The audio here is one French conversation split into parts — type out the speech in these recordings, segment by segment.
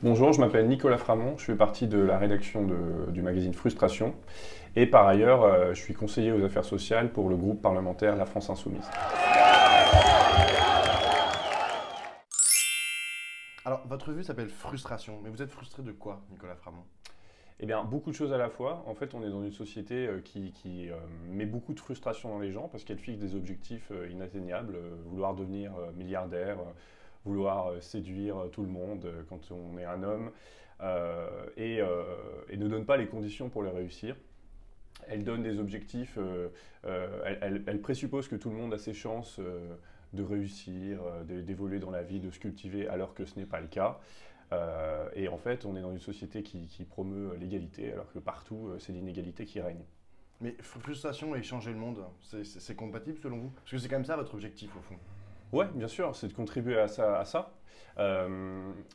Bonjour, je m'appelle Nicolas Framont, je fais partie de la rédaction du magazine Frustration et par ailleurs je suis conseiller aux affaires sociales pour le groupe parlementaire La France Insoumise. Alors, votre revue s'appelle Frustration, mais vous êtes frustré de quoi, Nicolas Framont? Eh bien, beaucoup de choses à la fois. En fait, on est dans une société qui met beaucoup de frustration dans les gens parce qu'elle fixe des objectifs inatteignables, vouloir devenir milliardaire, vouloir séduire tout le monde quand on est un homme, et ne donne pas les conditions pour les réussir. Elle donne des objectifs, elle présuppose que tout le monde a ses chances de réussir, d'évoluer dans la vie, de se cultiver, alors que ce n'est pas le cas. Et en fait, on est dans une société qui promeut l'égalité, alors que partout, c'est l'inégalité qui règne. Mais frustration et changer le monde, c'est compatible selon vous? Parce que c'est quand même ça votre objectif au fond. Ouais, bien sûr, c'est de contribuer à ça.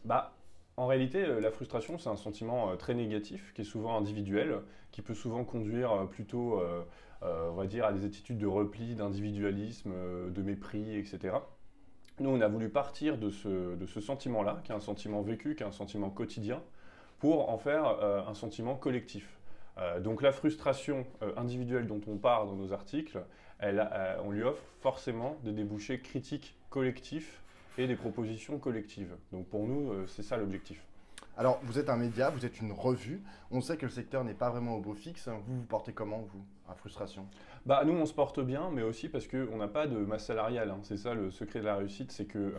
Bah, en réalité, la frustration, c'est un sentiment très négatif, qui est souvent individuel, qui peut souvent conduire plutôt, on va dire, à des attitudes de repli, d'individualisme, de mépris, etc. Nous, on a voulu partir de ce sentiment-là, qui est un sentiment vécu, qui est un sentiment quotidien, pour en faire un sentiment collectif. Donc la frustration individuelle dont on part dans nos articles, on lui offre forcément des débouchés critiques collectifs et des propositions collectives. Donc pour nous, c'est ça l'objectif. Alors, vous êtes un média, vous êtes une revue. On sait que le secteur n'est pas vraiment au beau fixe. Vous vous portez comment, vous, à frustration? Bah, nous, on se porte bien, mais aussi parce qu'on n'a pas de masse salariale, hein. C'est ça le secret de la réussite, c'est que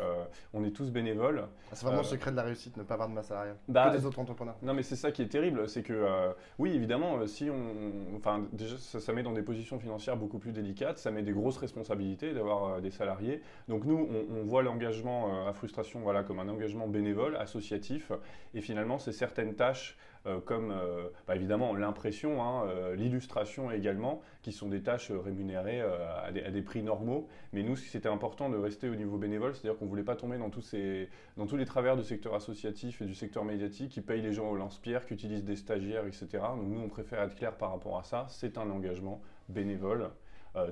on est tous bénévoles. Ah, c'est vraiment le secret de la réussite, ne pas avoir de masse salariale. Bah, Que des autres entrepreneurs. Non, mais c'est ça qui est terrible, c'est que oui, évidemment, si enfin, déjà, ça met dans des positions financières beaucoup plus délicates, ça met des grosses responsabilités d'avoir des salariés. Donc nous, on voit l'engagement à frustration, voilà, comme un engagement bénévole, associatif, et finalement, c'est certaines tâches comme bah, évidemment l'impression, hein, l'illustration également, qui sont des tâches rémunérées à des prix normaux. Mais nous, c'était important de rester au niveau bénévole, c'est-à-dire qu'on ne voulait pas tomber dans tous les travers du secteur associatif et du secteur médiatique qui payent les gens au lance-pierre, qui utilisent des stagiaires, etc. Donc nous, on préfère être clair par rapport à ça. C'est un engagement bénévole,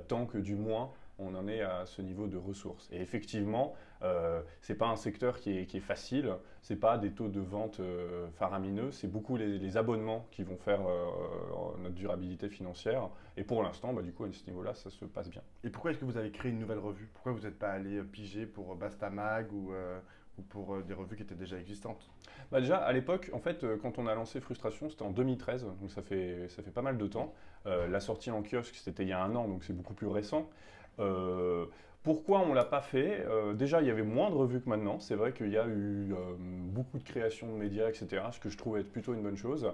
tant que du moins on en est à ce niveau de ressources. Et effectivement, ce n'est pas un secteur qui est facile, ce n'est pas des taux de vente faramineux, c'est beaucoup les abonnements qui vont faire notre durabilité financière. Et pour l'instant, bah, du coup, à ce niveau-là, ça se passe bien. Et pourquoi est-ce que vous avez créé une nouvelle revue? Pourquoi vous n'êtes pas allé piger pour Bastamag ou pour des revues qui étaient déjà existantes? Bah déjà, à l'époque, en fait, quand on a lancé Frustration, c'était en 2013, donc ça fait pas mal de temps. La sortie en kiosque, c'était il y a un an, donc c'est beaucoup plus récent. Euh, Pourquoi on ne l'a pas fait? Déjà, il y avait moins de revues que maintenant. C'est vrai qu'il y a eu beaucoup de créations de médias, etc., ce que je trouve être plutôt une bonne chose.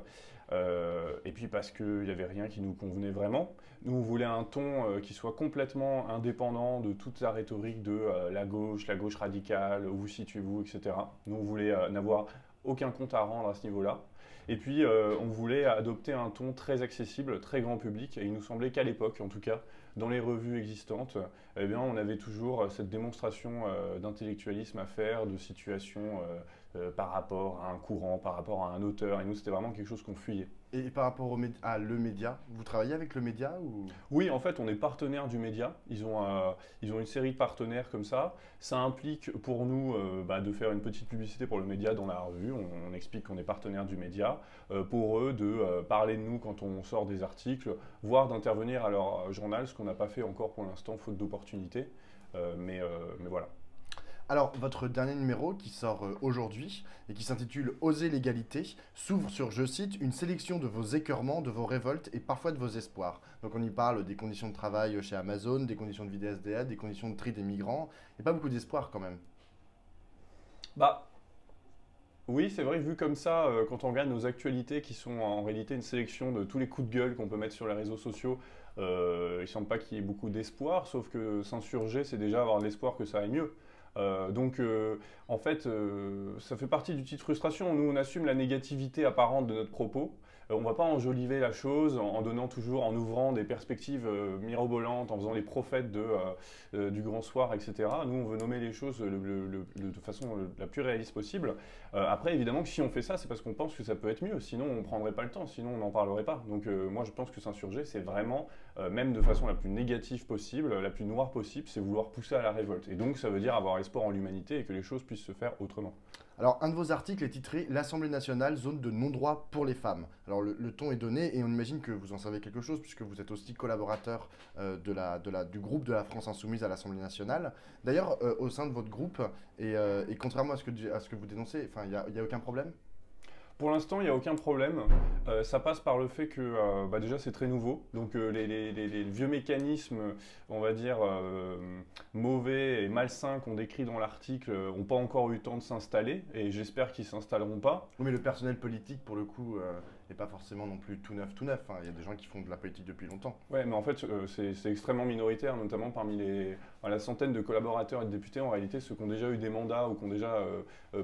Et puis parce qu'il n'y avait rien qui nous convenait vraiment. Nous, on voulait un ton qui soit complètement indépendant de toute la rhétorique de la gauche radicale, où vous situez-vous, etc. Nous, on voulait n'avoir aucun compte à rendre à ce niveau-là. Et puis, on voulait adopter un ton très accessible, très grand public. Et il nous semblait qu'à l'époque, en tout cas, dans les revues existantes, eh bien, on avait toujours cette démonstration d'intellectualisme à faire, de situation par rapport à un courant, par rapport à un auteur. Et nous, c'était vraiment quelque chose qu'on fuyait. Et par rapport à le média, vous travaillez avec le média ou... Oui, en fait, on est partenaire du média. Ils ont une série de partenaires comme ça. Ça implique pour nous bah, de faire une petite publicité pour le média dans la revue. On explique qu'on est partenaire du média. Pour eux, de parler de nous quand on sort des articles, voire d'intervenir à leur journal, ce qu'on n'a pas fait encore pour l'instant, faute d'opportunités. Mais voilà. Alors, votre dernier numéro qui sort aujourd'hui et qui s'intitule Oser l'égalité s'ouvre sur, je cite, une sélection de vos écœurements, de vos révoltes et parfois de vos espoirs. Donc, on y parle des conditions de travail chez Amazon, des conditions de vie des SDA, des conditions de tri des migrants. Il n'y a pas beaucoup d'espoir quand même. Bah, oui, c'est vrai, vu comme ça, quand on regarde nos actualités qui sont en réalité une sélection de tous les coups de gueule qu'on peut mettre sur les réseaux sociaux, il ne semble pas qu'il y ait beaucoup d'espoir, sauf que s'insurger, c'est déjà avoir de l'espoir que ça aille mieux. Donc, en fait, ça fait partie du titre frustration. Nous, on assume la négativité apparente de notre propos. On ne va pas enjoliver la chose en donnant toujours, en ouvrant des perspectives mirobolantes, en faisant les prophètes du grand soir, etc. Nous, on veut nommer les choses de façon la plus réaliste possible. Après, évidemment que si on fait ça, c'est parce qu'on pense que ça peut être mieux. Sinon, on ne prendrait pas le temps, sinon on n'en parlerait pas. Donc, moi, je pense que s'insurger, c'est vraiment, même de façon la plus négative possible, la plus noire possible, c'est vouloir pousser à la révolte. Et donc, ça veut dire avoir espoir en l'humanité et que les choses puissent se faire autrement. Alors, un de vos articles est titré «L'Assemblée nationale, zone de non-droit pour les femmes». Alors, le ton est donné et on imagine que vous en savez quelque chose puisque vous êtes aussi collaborateur du groupe de la France Insoumise à l'Assemblée nationale. D'ailleurs, au sein de votre groupe, et contrairement à ce que vous dénoncez, enfin, il y a aucun problème? Pour l'instant, il n'y a aucun problème. Ça passe par le fait que bah déjà c'est très nouveau. Donc les vieux mécanismes, on va dire, mauvais et malsains qu'on décrit dans l'article n'ont pas encore eu le temps de s'installer et j'espère qu'ils ne s'installeront pas. Oui, mais le personnel politique, pour le coup, n'est pas forcément non plus tout neuf, tout neuf, hein. Il y a des gens qui font de la politique depuis longtemps. Ouais, mais en fait, c'est extrêmement minoritaire, notamment parmi la centaine de collaborateurs et de députés. En réalité, ceux qui ont déjà eu des mandats ou qui ont déjà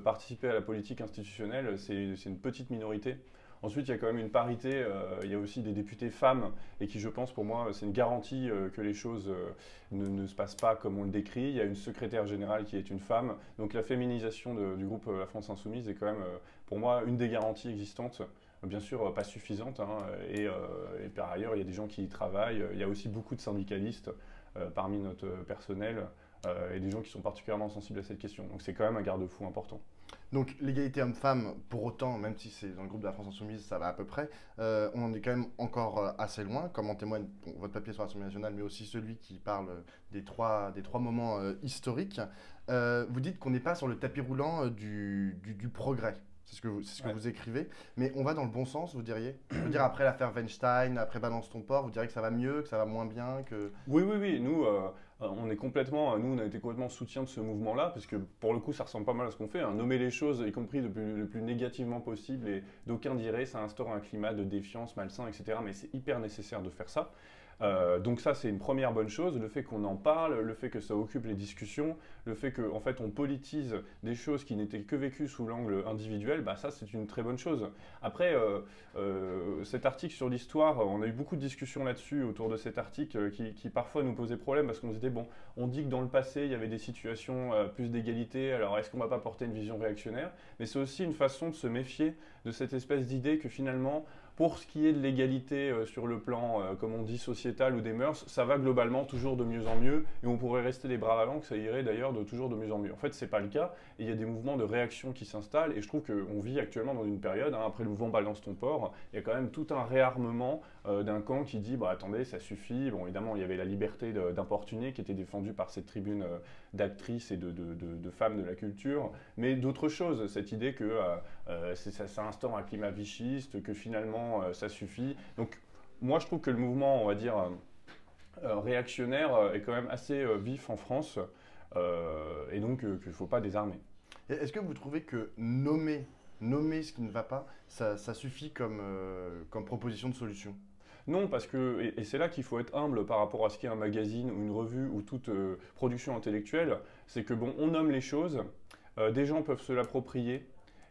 participé à la politique institutionnelle, c'est une petite minorité. Ensuite, il y a quand même une parité, il y a aussi des députés femmes, et qui, je pense, pour moi, c'est une garantie que les choses ne se passent pas comme on le décrit. Il y a une secrétaire générale qui est une femme, donc la féminisation du groupe La France Insoumise est quand même, pour moi, une des garanties existantes. Bien sûr, pas suffisante, hein, et par ailleurs, il y a des gens qui y travaillent. Il y a aussi beaucoup de syndicalistes parmi notre personnel et des gens qui sont particulièrement sensibles à cette question. Donc c'est quand même un garde-fou important. Donc l'égalité homme-femme, pour autant, même si c'est dans le groupe de la France Insoumise, ça va à peu près, on en est quand même encore assez loin, comme en témoigne votre papier sur l'Assemblée nationale, mais aussi celui qui parle des trois moments historiques. Vous dites qu'on n'est pas sur le tapis roulant du progrès. C'est ce que vous écrivez. Mais on va dans le bon sens, vous diriez? Je veux dire, après l'affaire Weinstein, après Balance ton port, vous diriez que ça va mieux, que ça va moins bien, que... Oui, oui, oui. Nous, on est complètement, nous, on a été complètement soutien de ce mouvement-là, parce que pour le coup, ça ressemble pas mal à ce qu'on fait, hein. Nommer les choses, y compris le plus négativement possible, et d'aucuns diraient, ça instaure un climat de défiance malsain, etc. Mais c'est hyper nécessaire de faire ça. Donc ça, c'est une première bonne chose. Le fait qu'on en parle, le fait que ça occupe les discussions, le fait qu'en fait on politise des choses qui n'étaient que vécues sous l'angle individuel, bah ça c'est une très bonne chose. Après, cet article sur l'histoire, on a eu beaucoup de discussions là-dessus autour de cet article qui parfois nous posait problème parce qu'on se disait, bon, on dit que dans le passé il y avait des situations plus d'égalité, alors est-ce qu'on ne va pas porter une vision réactionnaire? Mais c'est aussi une façon de se méfier de cette espèce d'idée que finalement, pour ce qui est de l'égalité sur le plan, comme on dit, sociétal ou des mœurs, ça va globalement toujours de mieux en mieux et on pourrait rester les bras avant que ça irait d'ailleurs toujours de mieux en mieux. En fait, ce n'est pas le cas et il y a des mouvements de réaction qui s'installent et je trouve qu'on vit actuellement dans une période, hein, après le mouvement Balance ton port, il y a quand même tout un réarmement d'un camp qui dit bah, attendez, ça suffit. Bon, évidemment, il y avait la liberté d'importuner qui était défendue par cette tribune d'actrices et de femmes de la culture, mais d'autres choses, cette idée que ça instaure un climat vichiste, que finalement ça suffit. Donc moi je trouve que le mouvement, on va dire, réactionnaire est quand même assez vif en France et donc qu'il ne faut pas désarmer. Est-ce que vous trouvez que nommer ce qui ne va pas, ça suffit comme proposition de solution? Non, parce que, et c'est là qu'il faut être humble par rapport à ce qu'est un magazine ou une revue ou toute production intellectuelle, c'est que bon, on nomme les choses, des gens peuvent se l'approprier,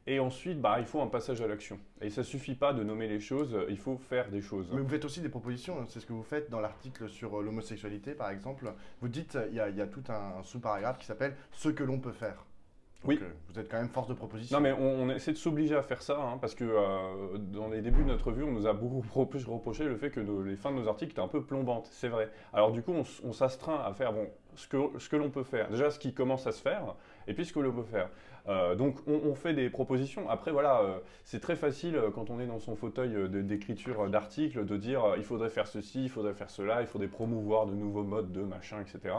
et ensuite, bah, il faut un passage à l'action. Et ça ne suffit pas de nommer les choses, il faut faire des choses. Mais vous faites aussi des propositions, hein. C'est ce que vous faites dans l'article sur l'homosexualité, par exemple. Vous dites, il y a tout un sous-paragraphe qui s'appelle « Ce que l'on peut faire ». Donc, Oui. Vous êtes quand même force de proposition. Non, mais on essaie de s'obliger à faire ça, hein, parce que dans les débuts de notre revue, on nous a beaucoup reproché le fait que les fins de nos articles étaient un peu plombantes, c'est vrai. Alors du coup, on s'astreint à faire ce que l'on peut faire. Déjà, ce qui commence à se faire, et puis ce que l'on peut faire. Donc on fait des propositions. Après, voilà, c'est très facile quand on est dans son fauteuil d'écriture d'articles de dire il faudrait faire ceci, il faudrait faire cela, il faudrait promouvoir de nouveaux modes de machin, etc.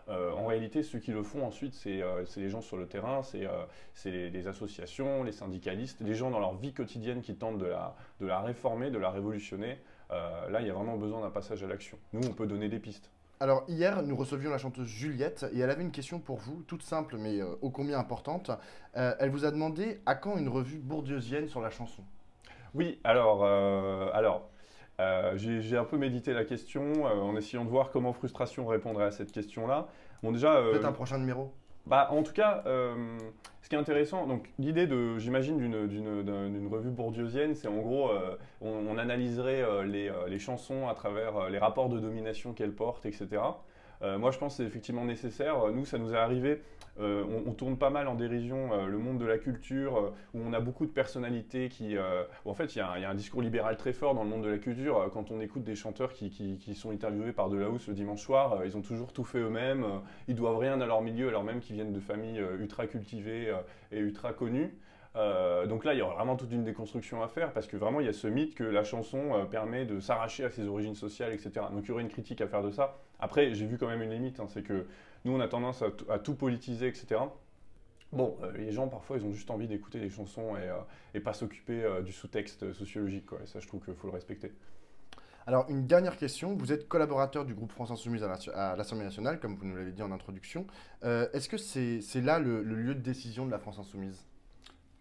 En réalité, ceux qui le font ensuite, c'est les gens sur le terrain, c'est les associations, les syndicalistes, les gens dans leur vie quotidienne qui tentent de la réformer, de la révolutionner. Là, il y a vraiment besoin d'un passage à l'action. Nous, on peut donner des pistes. Alors hier, nous recevions la chanteuse Juliette et elle avait une question pour vous, toute simple mais ô combien importante. Elle vous a demandé à quand une revue bourdieusienne sur la chanson? Oui, j'ai un peu médité la question en essayant de voir comment Frustration répondrait à cette question-là. Bon, déjà, Peut-être un prochain numéro? bah, en tout cas, ce qui est intéressant, donc l'idée j'imagine, d'une revue bourdieusienne, c'est en gros, on analyserait les chansons à travers les rapports de domination qu'elles portent, etc. Moi, je pense que c'est effectivement nécessaire. Nous, ça nous est arrivé. On tourne pas mal en dérision le monde de la culture, où on a beaucoup de personnalités où en fait, il y a un discours libéral très fort dans le monde de la culture. Quand on écoute des chanteurs qui sont interviewés par Delahousse le dimanche soir, ils ont toujours tout fait eux-mêmes. Ils doivent rien à leur milieu, alors même qu'ils viennent de familles ultra cultivées et ultra connues. Donc là, il y aura vraiment toute une déconstruction à faire parce que vraiment, il y a ce mythe que la chanson permet de s'arracher à ses origines sociales, etc. Donc il y aurait une critique à faire de ça. Après, j'ai vu quand même une limite, hein, c'est que nous, on a tendance à tout politiser, etc. Bon, les gens, parfois, ils ont juste envie d'écouter des chansons et pas s'occuper du sous-texte sociologique, quoi. Et ça, je trouve qu'il faut le respecter. Alors, une dernière question. Vous êtes collaborateur du groupe France Insoumise à l'Assemblée nationale, comme vous nous l'avez dit en introduction. Est-ce que c'est là le lieu de décision de la France Insoumise?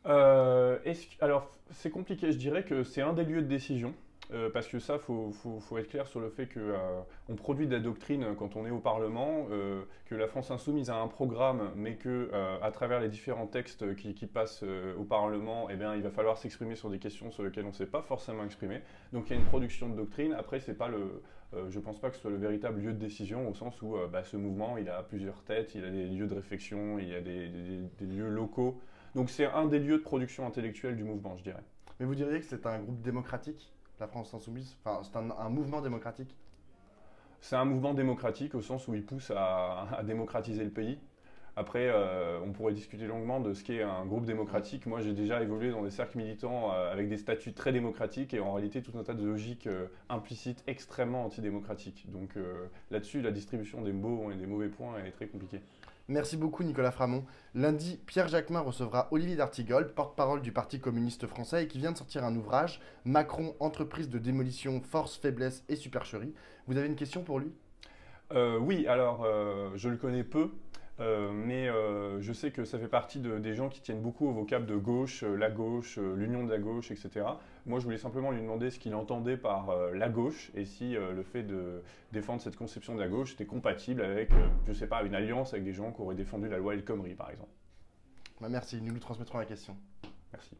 Alors, c'est compliqué. Je dirais que c'est un des lieux de décision. Parce que ça, faut être clair sur le fait qu'on produit de la doctrine quand on est au Parlement, que la France Insoumise a un programme, mais que à travers les différents textes qui passent au Parlement, eh bien, il va falloir s'exprimer sur des questions sur lesquelles on ne s'est pas forcément exprimé. Donc il y a une production de doctrine. Après, c'est pas je ne pense pas que ce soit le véritable lieu de décision, au sens où ce mouvement, il a plusieurs têtes, il a des lieux de réflexion, il y a des lieux locaux. Donc c'est un des lieux de production intellectuelle du mouvement, je dirais. Mais vous diriez que c'est un groupe démocratique, la France Insoumise? Enfin, c'est un mouvement démocratique? C'est un mouvement démocratique au sens où il pousse à démocratiser le pays. Après, on pourrait discuter longuement de ce qu'est un groupe démocratique. Moi, j'ai déjà évolué dans des cercles militants avec des statuts très démocratiques et en réalité tout un tas de logiques implicites extrêmement antidémocratiques. Donc là-dessus, la distribution des beaux et des mauvais points est très compliquée. Merci beaucoup Nicolas Framont. Lundi, Pierre Jacquemin recevra Olivier d'Artigol, porte-parole du Parti communiste français et qui vient de sortir un ouvrage, Macron, entreprise de démolition, force, faiblesse et supercherie. Vous avez une question pour lui? Oui, alors je le connais peu, mais je sais que ça fait partie des gens qui tiennent beaucoup au vocable de gauche, la gauche, l'union de la gauche, etc. Moi, je voulais simplement lui demander ce qu'il entendait par la gauche et si le fait de défendre cette conception de la gauche était compatible avec, je ne sais pas, une alliance avec des gens qui auraient défendu la loi El Khomri, par exemple. Merci, nous lui transmettrons la question. Merci.